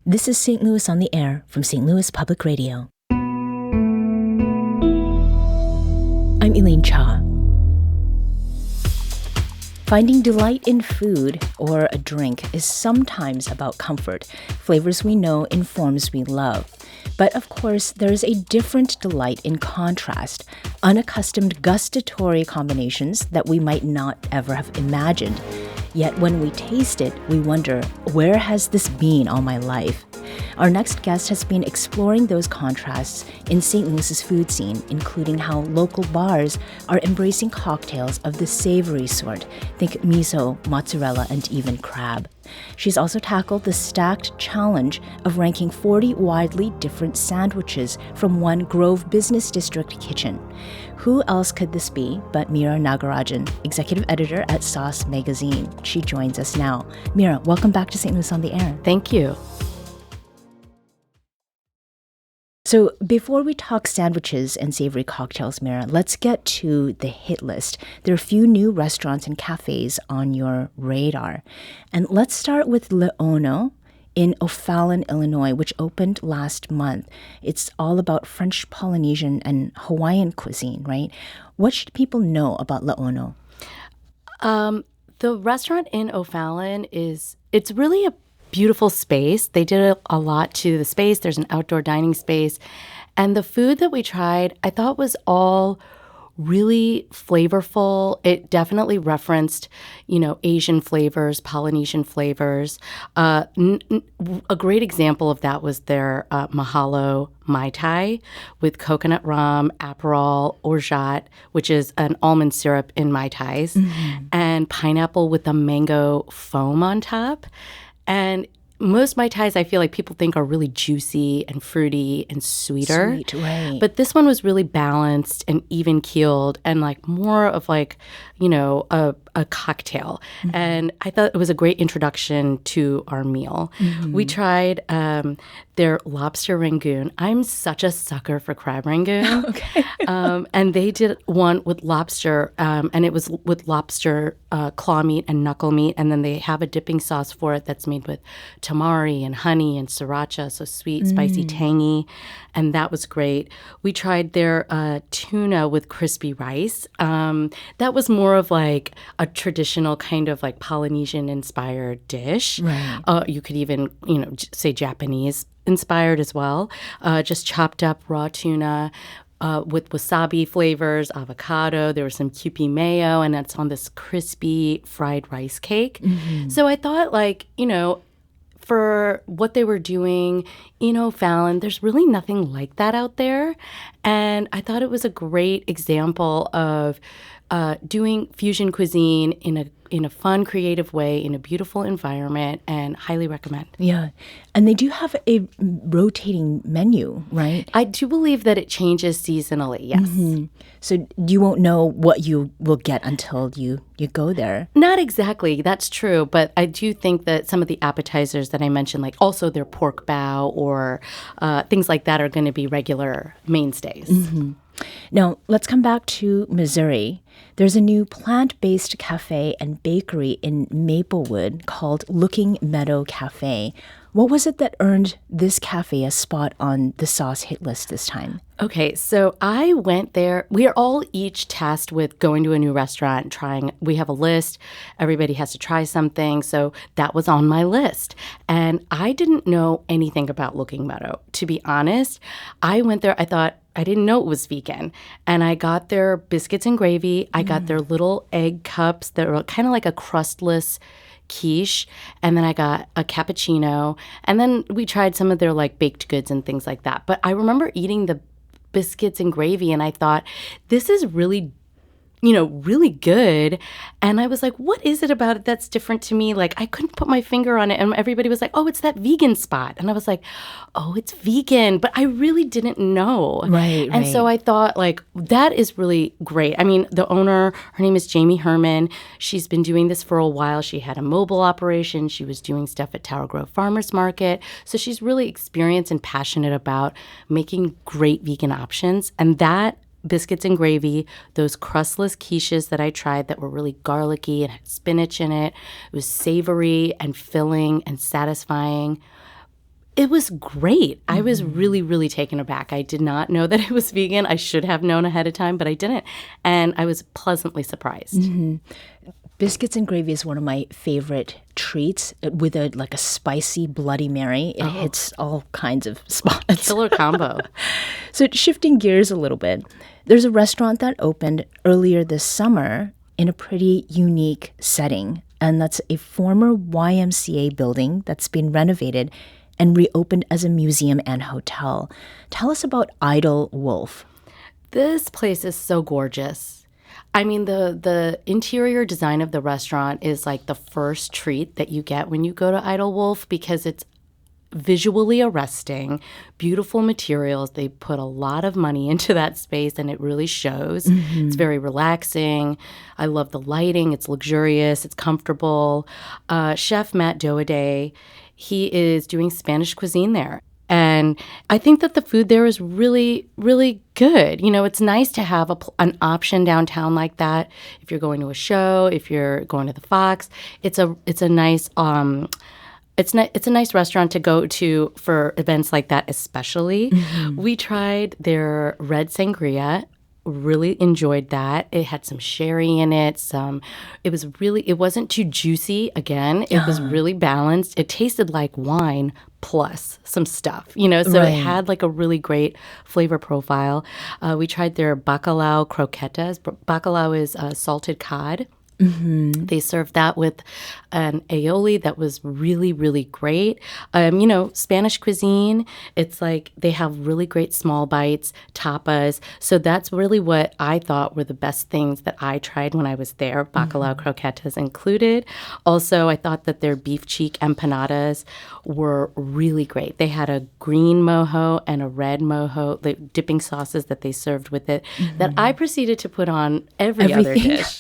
This is St. Louis on the Air from St. Louis Public Radio. I'm Elaine Cha. Finding delight in food or a drink is sometimes about comfort, flavors we know in forms we love. But of course, there is a different delight in contrast, unaccustomed gustatory combinations that we might not ever have imagined. Yet when we taste it, we wonder, where has this been all my life? Our next guest has been exploring those contrasts in St. Louis's food scene, including how local bars are embracing cocktails of the savory sort. Think miso, mozzarella, and even crab. She's also tackled the stacked challenge of ranking 40 widely different sandwiches from one Grove Business District kitchen. Who else could this be but Meera Nagarajan, executive editor at Sauce Magazine? She joins us now. Meera, welcome back to St. Louis on the Air. Thank you. So before we talk sandwiches and savory cocktails, Meera, let's get to the hit list. There are a few new restaurants and cafes on your radar. And let's start with Le Ono in O'Fallon, Illinois, which opened last month. It's all about French, Polynesian, and Hawaiian cuisine, right? What should people know about Le Ono? The restaurant in O'Fallon it's really a beautiful space. They did a lot to the space. There's an outdoor dining space. And the food that we tried, I thought was all really flavorful. It definitely referenced, Asian flavors, Polynesian flavors. A great example of that was their Mahalo Mai Tai with coconut rum, Aperol, orgeat, which is an almond syrup in Mai Tais, and pineapple with a mango foam on top. And most Mai Tais, I feel like people think are really juicy and fruity and sweeter. Sweet, right. But this one was really balanced and even-keeled and more of a cocktail. Mm-hmm. And I thought it was a great introduction to our meal. Mm-hmm. We tried their lobster rangoon. I'm such a sucker for crab rangoon. Okay. And they did one with lobster, and it was with lobster claw meat and knuckle meat. And then they have a dipping sauce for it that's made with tamari and honey and sriracha, so sweet, spicy, tangy. And that was great. We tried their tuna with crispy rice. That was more of like a traditional kind of like Polynesian-inspired dish. Right. You could even, say Japanese-inspired as well. Just chopped up raw tuna with wasabi flavors, avocado. There was some Kewpie mayo, and that's on this crispy fried rice cake. Mm-hmm. So I thought, for what they were doing in O'Fallon, there's really nothing like that out there. And I thought it was a great example of doing fusion cuisine in a fun, creative way, in a beautiful environment, and highly recommend. Yeah. And they do have a rotating menu, right? I do believe that it changes seasonally, yes. Mm-hmm. So you won't know what you will get until you go there. Not exactly. That's true. But I do think that some of the appetizers that I mentioned, like also their pork bao or things like that, are going to be regular mainstays. Mm-hmm. Now, let's come back to Missouri. There's a new plant-based cafe and bakery in Maplewood called Looking Meadow Cafe. What was it that earned this cafe a spot on the Sauce hit list this time? Okay, so I went there. We are all each tasked with going to a new restaurant, trying. We have a list. Everybody has to try something. So that was on my list. And I didn't know anything about Looking Meadow. To be honest, I went there. I thought, I didn't know it was vegan. And I got their biscuits and gravy. I got their little egg cups that were kind of like a crustless quiche, and then I got a cappuccino, and then we tried some of their baked goods and things like that. But I remember eating the biscuits and gravy, and I thought, this is really really good. And I was like, what is it about it that's different to me? I couldn't put my finger on it. And everybody was like, oh, it's that vegan spot. And I was like, oh, it's vegan. But I really didn't know. Right. And so I thought, that is really great. I mean, the owner, her name is Jamie Herman. She's been doing this for a while. She had a mobile operation. She was doing stuff at Tower Grove Farmers Market. So she's really experienced and passionate about making great vegan options. And that biscuits and gravy, those crustless quiches that I tried that were really garlicky and had spinach in it. It was savory and filling and satisfying. It was great. I was really, really taken aback. I did not know that it was vegan. I should have known ahead of time, but I didn't. And I was pleasantly surprised. Biscuits and gravy is one of my favorite treats with a spicy Bloody Mary. It hits all kinds of spots. Killer combo. So shifting gears a little bit, there's a restaurant that opened earlier this summer in a pretty unique setting, and that's a former YMCA building that's been renovated and reopened as a museum and hotel. Tell us about Idle Wolf. This place is so gorgeous. I mean, the interior design of the restaurant is like the first treat that you get when you go to Idle Wolf because it's visually arresting, beautiful materials. They put a lot of money into that space and it really shows. It's very relaxing. I love the lighting. It's luxurious. It's comfortable. Chef Matt Doaday, he is doing Spanish cuisine there. And I think that the food there is really, really good. You know, it's nice to have an option downtown like that. If you're going to a show, if you're going to the Fox, it's a nice it's a nice restaurant to go to for events like that, especially. We tried their red sangria. Really enjoyed that. It had some sherry in it. It wasn't too juicy. Again, it was really balanced. It tasted like wine plus some stuff, so it had like a really great flavor profile. We tried their bacalao croquetas. Bacalao is salted cod. They served that with an aioli that was really, really great. Spanish cuisine, it's like they have really great small bites, tapas. So that's really what I thought were the best things that I tried when I was there, bacalao croquetas included. Also, I thought that their beef cheek empanadas were really great. They had a green mojo and a red mojo, the dipping sauces that they served with it, that I proceeded to put on every other dish.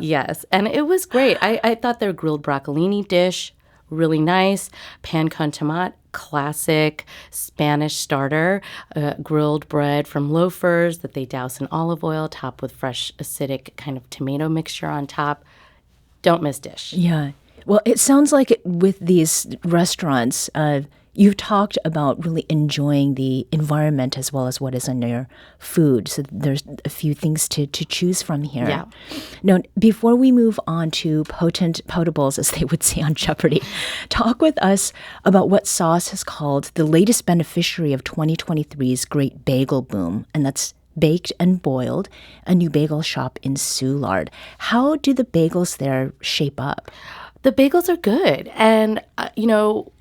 Yes, and it was great. I thought their grilled broccolini dish, really nice. Pan con tomate, classic Spanish starter. Grilled bread from Loafers that they douse in olive oil, topped with fresh acidic kind of tomato mixture on top. Don't miss dish. Yeah. Well, it sounds like with these restaurants, you've talked about really enjoying the environment as well as what is in your food. So there's a few things to choose from here. Yeah. Now, before we move on to potables, as they would say on Jeopardy, talk with us about what Sauce has called the latest beneficiary of 2023's Great Bagel Boom, and that's Baked and Boiled, a new bagel shop in Soulard. How do the bagels there shape up? The bagels are good. And,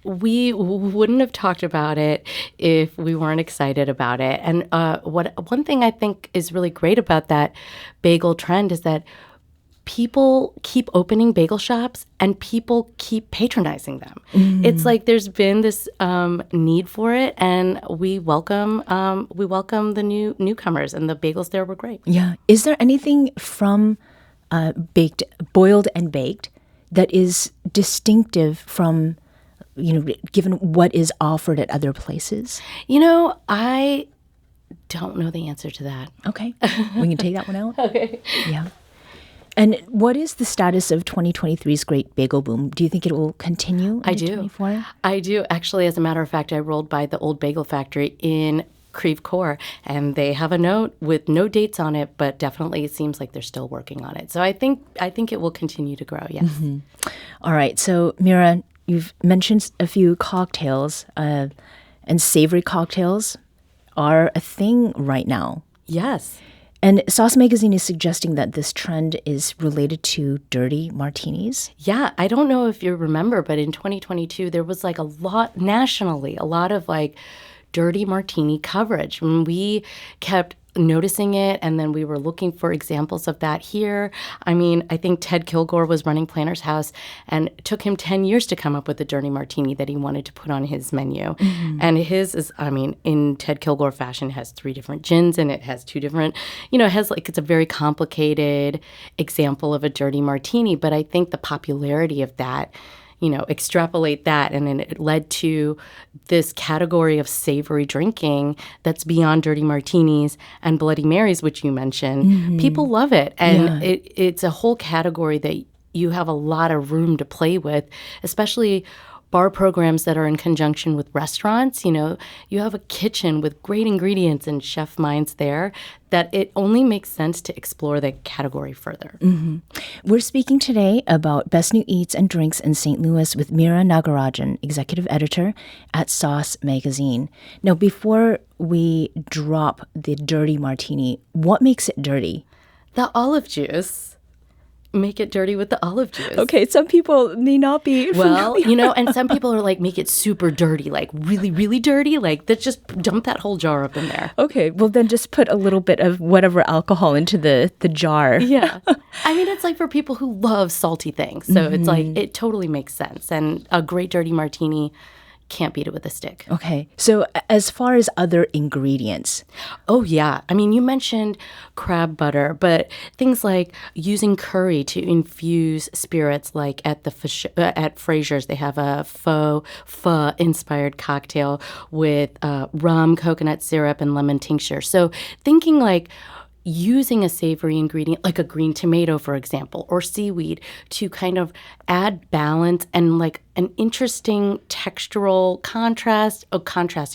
we wouldn't have talked about it if we weren't excited about it. And one thing I think is really great about that bagel trend is that people keep opening bagel shops and people keep patronizing them. It's like there's been this need for it, and we welcome the newcomers, and the bagels there were great. Yeah. Is there anything from boiled and baked that is distinctive from, given what is offered at other places? I don't know the answer to that. Okay. We can take that one out. Okay. Yeah. And what is the status of 2023's Great Bagel Boom? Do you think it will continue in 2024? I do. Actually, as a matter of fact, I rolled by the old bagel factory in Creve Coeur, and they have a note with no dates on it, but definitely it seems like they're still working on it. So I think it will continue to grow, yes. All right. So, Meera, you've mentioned a few cocktails, and savory cocktails are a thing right now. Yes. And Sauce Magazine is suggesting that this trend is related to dirty martinis. Yeah, I don't know if you remember, but in 2022, there was like a lot of like dirty martini coverage. And we kept noticing it, and then we were looking for examples of that here. I mean, I think Ted Kilgore was running Planner's House, and it took him 10 years to come up with a dirty martini that he wanted to put on his menu. And his is, in Ted Kilgore fashion, has 3 different gins, and it has 2 different, it's a very complicated example of a dirty martini. But I think the popularity of that, extrapolate that, and then it led to this category of savory drinking that's beyond dirty martinis and Bloody Marys, which you mentioned. People love it, and it's a whole category that you have a lot of room to play with, especially bar programs that are in conjunction with restaurants. You have a kitchen with great ingredients and chef minds there, that it only makes sense to explore the category further. We're speaking today about best new eats and drinks in St. Louis with Meera Nagarajan, executive editor at Sauce Magazine. Now, before we drop the dirty martini, what makes it dirty? The olive juice. Make it dirty with the olive juice. Okay, some people may not be familiar. And some people are like, make it super dirty, like really, really dirty. Like, just dump that whole jar up in there. Okay, well then just put a little bit of whatever alcohol into the jar. Yeah. I mean, it's like for people who love salty things. So it's like, it totally makes sense. And a great dirty martini, can't beat it with a stick. Okay. So as far as other ingredients. Oh, yeah. I mean, you mentioned crab butter, but things like using curry to infuse spirits, like at Fraser's, they have a pho-inspired cocktail with rum, coconut syrup, and lemon tincture. So thinking like using a savory ingredient like a green tomato, for example, or seaweed to kind of add balance and like an interesting textural contrast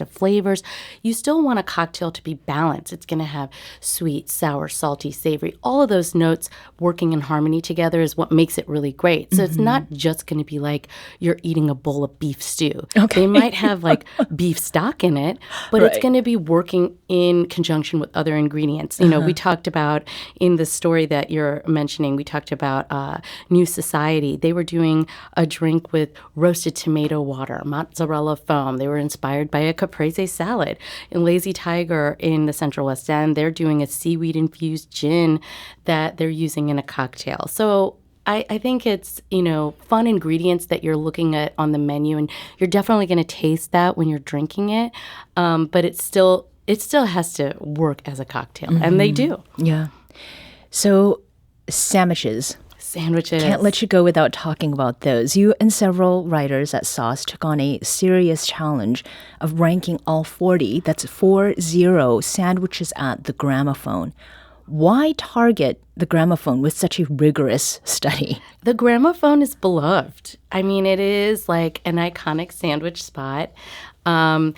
of flavors. You still want a cocktail to be balanced. It's going to have sweet, sour, salty, savory. All of those notes working in harmony together is what makes it really great. So it's not just going to be like you're eating a bowl of beef stew. Okay. They might have like beef stock in it, but it's going to be working in conjunction with other ingredients. We talked about in the story that you're mentioning, we talked about New Society. They were doing a drink with roasted tomato water, mozzarella foam. They were inspired by a caprese salad. In Lazy Tiger in the Central West End, they're doing a seaweed-infused gin that they're using in a cocktail. So I think it's, fun ingredients that you're looking at on the menu, and you're definitely going to taste that when you're drinking it. But it still has to work as a cocktail, and they do. Yeah. So sandwiches. Can't let you go without talking about those. You and several writers at Sauce took on a serious challenge of ranking all 40, that's 40 sandwiches at the Gramophone. Why target the Gramophone with such a rigorous study? The Gramophone is beloved. I mean, it is like an iconic sandwich spot. And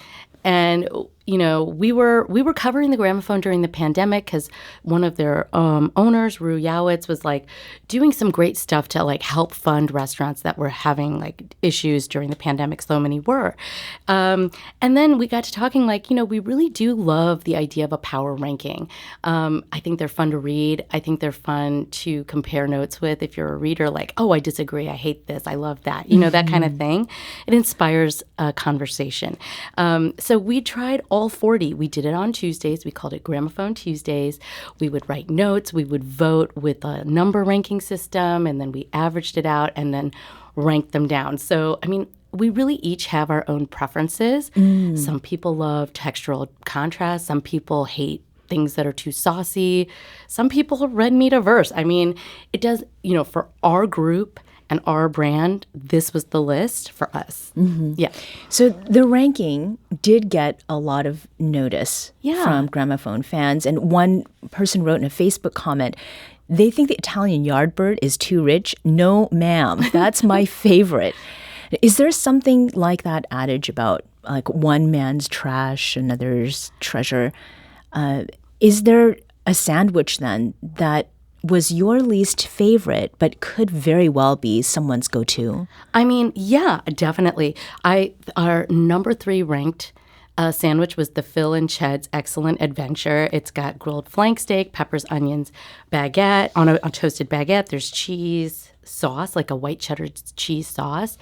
we were covering the Gramophone during the pandemic because one of their owners, Rue Yowitz, was like doing some great stuff to like help fund restaurants that were having like issues during the pandemic. So many were. And then we got to talking like, we really do love the idea of a power ranking. I think they're fun to read. I think they're fun to compare notes with. If you're a reader, like, oh, I disagree. I hate this. I love that. That kind of thing. It inspires a conversation. So we tried all 40. We did it on Tuesdays. We called it Gramophone Tuesdays. We would write notes. We would vote with a number ranking system, and then we averaged it out and then ranked them down. So, I mean, we really each have our own preferences. Some people love textural contrast. Some people hate things that are too saucy. Some people are red meat averse. I mean, it does, for our group and our brand, this was the list for us. Yeah. So the ranking did get a lot of notice from Gramophone fans. And one person wrote in a Facebook comment, they think the Italian Yardbird is too rich. No, ma'am. That's my favorite. Is there something like that adage about like one man's trash, another's treasure? Is there a sandwich then that was your least favorite, but could very well be someone's go-to? I mean, yeah, definitely. Our number 3 ranked sandwich was the Phil and Ched's Excellent Adventure. It's got grilled flank steak, peppers, onions, baguette. On a toasted baguette, there's cheese sauce, like a white cheddar cheese sauce.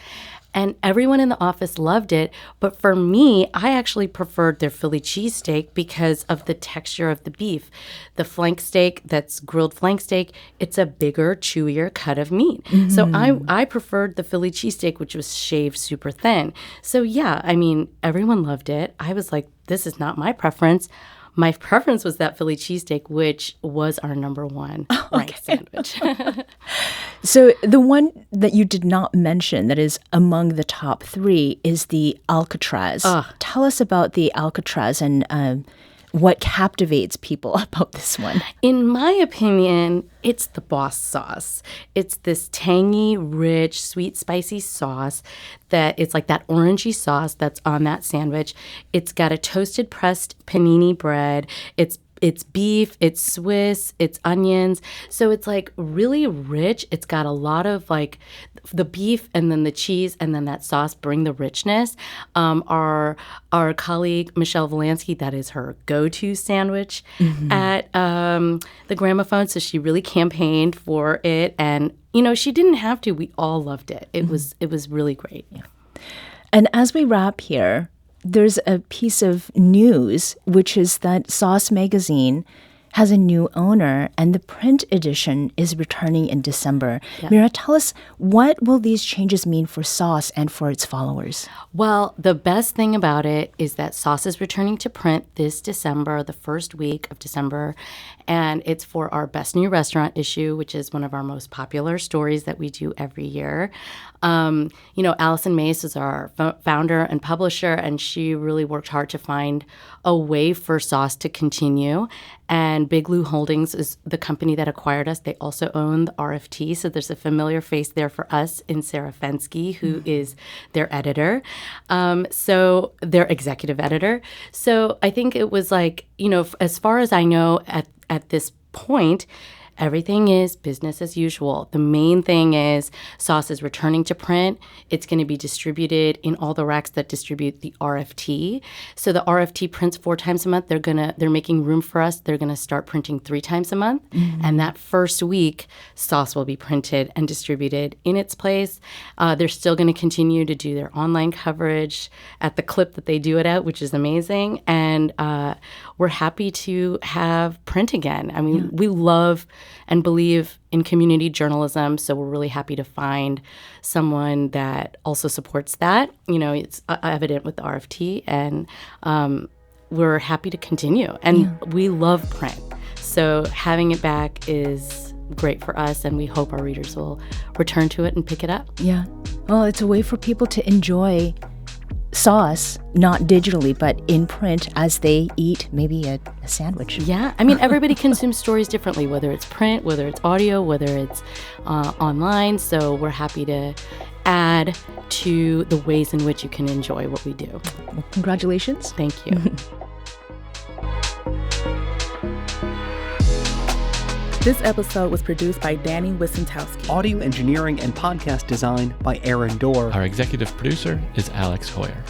And everyone in the office loved it. But for me, I actually preferred their Philly cheesesteak because of the texture of the beef. The flank steak, that's grilled flank steak, it's a bigger, chewier cut of meat. So I preferred the Philly cheesesteak, which was shaved super thin. So yeah, I mean, everyone loved it. I was like, this is not my preference. My preference was that Philly cheesesteak, which was our number 1 ranked sandwich. So the one that you did not mention that is among the top 3 is the Alcatraz. Tell us about the Alcatraz and what captivates people about this one? In my opinion, it's the boss sauce. It's this tangy, rich, sweet, spicy sauce that it's like that orangey sauce that's on that sandwich. It's got a toasted pressed panini bread. It's beef, it's Swiss, it's onions. So it's like really rich. It's got a lot of like the beef and then the cheese and then that sauce bring the richness. Our colleague, Michelle Valansky, that is her go-to sandwich at the Gramophone. So she really campaigned for it. And, she didn't have to. We all loved it. It was really great. Yeah. And as we wrap here, there's a piece of news, which is that Sauce magazine has a new owner, and the print edition is returning in December. Yeah. Meera, tell us, what will these changes mean for Sauce and for its followers? Well, the best thing about it is that Sauce is returning to print this December, the first week of December, and it's for our Best New Restaurant issue, which is one of our most popular stories that we do every year. Allison Mace is our founder and publisher, and she really worked hard to find a way for Sauce to continue. And Big Lou Holdings is the company that acquired us. They also own the RFT, so there's a familiar face there for us in Sarah Fensky, who is their editor, so their executive editor. So I think it was like, as far as I know at this point, everything is business as usual. The main thing is Sauce is returning to print. It's going to be distributed in all the racks that distribute the RFT. So the RFT prints 4 times a month. They're making room for us. They're going to start printing 3 times a month. And that first week, Sauce will be printed and distributed in its place. They're still going to continue to do their online coverage at the clip that they do it at, which is amazing. And we're happy to have print again. I mean, we love and believe in community journalism, so we're really happy to find someone that also supports that. It's evident with the RFT, and we're happy to continue. And we love print, so having it back is great for us, and we hope our readers will return to it and pick it up. Yeah. Well, it's a way for people to enjoy Sauce, not digitally, but in print as they eat maybe a sandwich. Yeah. I mean, everybody consumes stories differently, whether it's print, whether it's audio, whether it's online. So we're happy to add to the ways in which you can enjoy what we do. Well, congratulations. Thank you. This episode was produced by Danny Wissentowski. Audio engineering and podcast design by Aaron Dorr. Our executive producer is Alex Hoyer.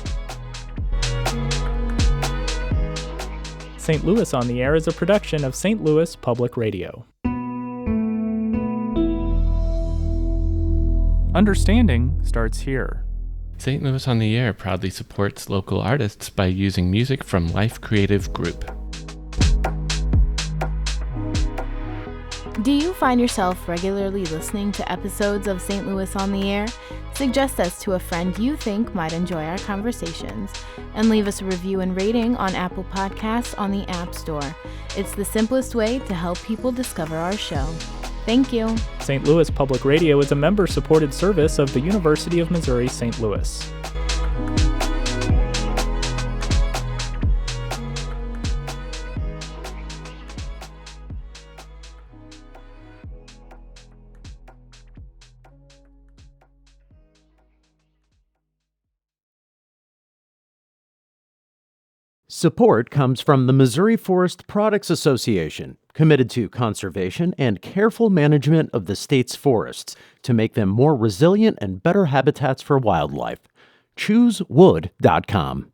St. Louis on the Air is a production of St. Louis Public Radio. Understanding starts here. St. Louis on the Air proudly supports local artists by using music from Life Creative Group. Do you find yourself regularly listening to episodes of St. Louis on the Air? Suggest us to a friend you think might enjoy our conversations, and leave us a review and rating on Apple Podcasts on the App Store. It's the simplest way to help people discover our show. Thank you. St. Louis Public Radio is a member-supported service of the University of Missouri St. Louis. Support comes from the Missouri Forest Products Association, committed to conservation and careful management of the state's forests to make them more resilient and better habitats for wildlife. ChooseWood.com.